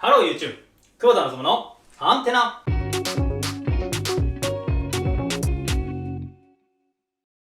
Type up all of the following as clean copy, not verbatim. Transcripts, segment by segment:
ハロー YouTube! 久保田望のアンテナ。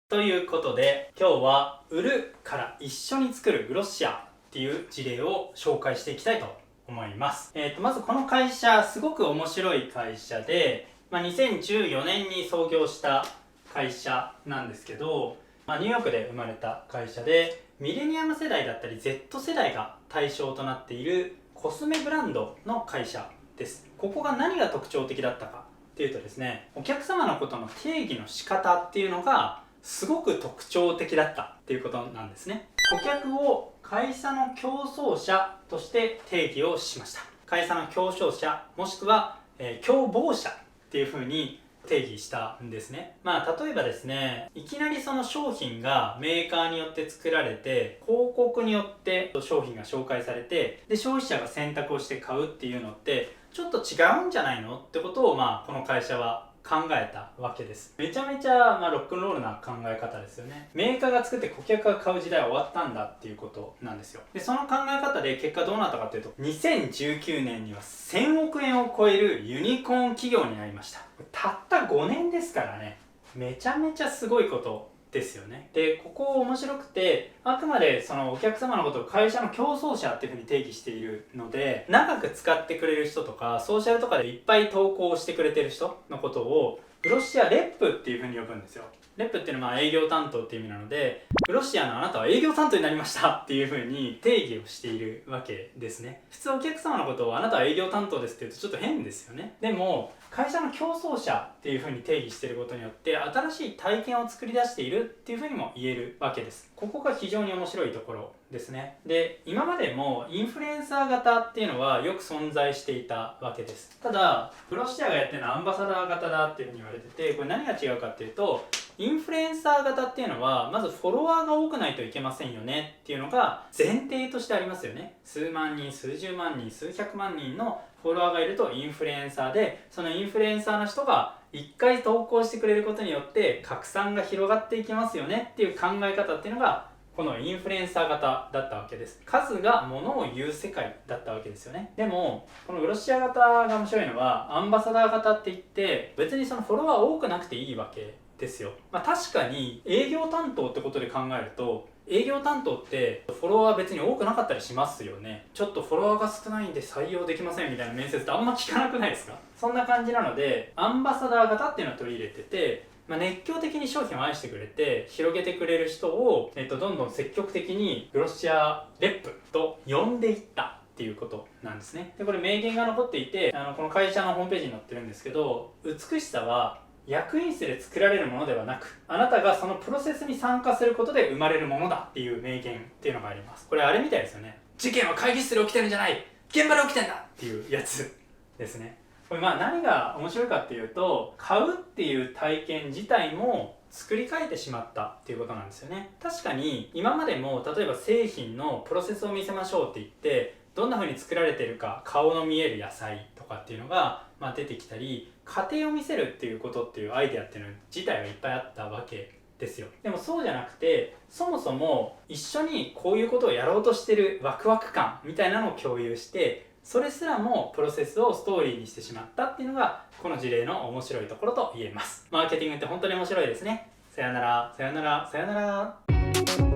ということで、今日は売るから一緒に作るグロッシアっていう事例を紹介していきたいと思います。まずこの会社、すごく面白い会社で、2014年に創業した会社なんですけど、ニューヨークで生まれた会社で、ミレニアム世代だったり Z 世代が対象となっているコスメブランドの会社です。ここが何が特徴的だったかっていうとですね、お客様のことの定義の仕方っていうのがすごく特徴的だったっていうことなんですね。顧客を会社の競争者として定義をしました。会社の競争者もしくは、競合者っていう風に定義したんですね。例えばですね、いきなりその商品がメーカーによって作られて、広告によって商品が紹介されて、で消費者が選択をして買うっていうのってちょっと違うんじゃないのってことをこの会社は考えたわけです。めちゃめちゃ、ロックンロールな考え方ですよね。メーカーが作って顧客が買う時代は終わったんだっていうことなんですよ。でその考え方で結果どうなったかというと、2019年には1000億円を超えるユニコーン企業になりました。たった5年ですからね、めちゃめちゃすごいことですよね。でここ面白くて、あくまでそのお客様のことを会社の競争者っていうふうに定義しているので、長く使ってくれる人とかソーシャルとかでいっぱい投稿してくれてる人のことをグロッシアレップっていうふうに呼ぶんですよ。レップっていうのは営業担当っていう意味なので、グロッシアのあなたは営業担当になりましたっていうふうに定義をしているわけですね。普通お客様のことをあなたは営業担当ですって言うとちょっと変ですよね。でも会社の競争者っていうふうに定義していることによって新しい体験を作り出しているっていうふうにも言えるわけです。ここが非常に面白いところですね。で今までもインフルエンサー型っていうのはよく存在していたわけです。ただグロッシアがやってるのはアンバサダー型だっていうふうに言われてて、これ何が違うかっていうと、インフルエンサー型っていうのはまずフォロワーが多くないといけませんよねっていうのが前提としてありますよね。数万人、数十万人、数百万人のフォロワーがいるとインフルエンサーで、そのインフルエンサーの人が1回投稿してくれることによって拡散が広がっていきますよねっていう考え方っていうのがこのインフルエンサー型だったわけです。数が物を言う世界だったわけですよね。でもこのグロッシア型が面白いのは、アンバサダー型って言って別にそのフォロワー多くなくていいわけですよ。確かに営業担当ってことで考えると、営業担当ってフォロワー別に多くなかったりしますよね。ちょっとフォロワーが少ないんで採用できませんみたいな面接ってあんま聞かなくないですか？そんな感じなのでアンバサダー型っていうのを取り入れてて、熱狂的に商品を愛してくれて広げてくれる人を、どんどん積極的にグロッシアレップと呼んでいったっていうことなんですね。でこれ名言が残っていて、この会社のホームページに載ってるんですけど、美しさは役員室で作られるものではなく、あなたがそのプロセスに参加することで生まれるものだっていう名言っていうのがあります。これあれみたいですよね。事件は会議室で起きてるんじゃない、現場で起きてんだっていうやつですね。これ何が面白いかっていうと、買うっていう体験自体も作り変えてしまったっていうことなんですよね。確かに今までも例えば製品のプロセスを見せましょうって言って、どんな風に作られているか顔の見える野菜とかっていうのが出てきたり、過程を見せるっていうことっていうアイデアっていうの自体はいっぱいあったわけですよ。でもそうじゃなくて、そもそも一緒にこういうことをやろうとしてるワクワク感みたいなのを共有して、それすらもプロセスをストーリーにしてしまったっていうのがこの事例の面白いところと言えます。マーケティングって本当に面白いですね。さよなら、さよなら、さよなら。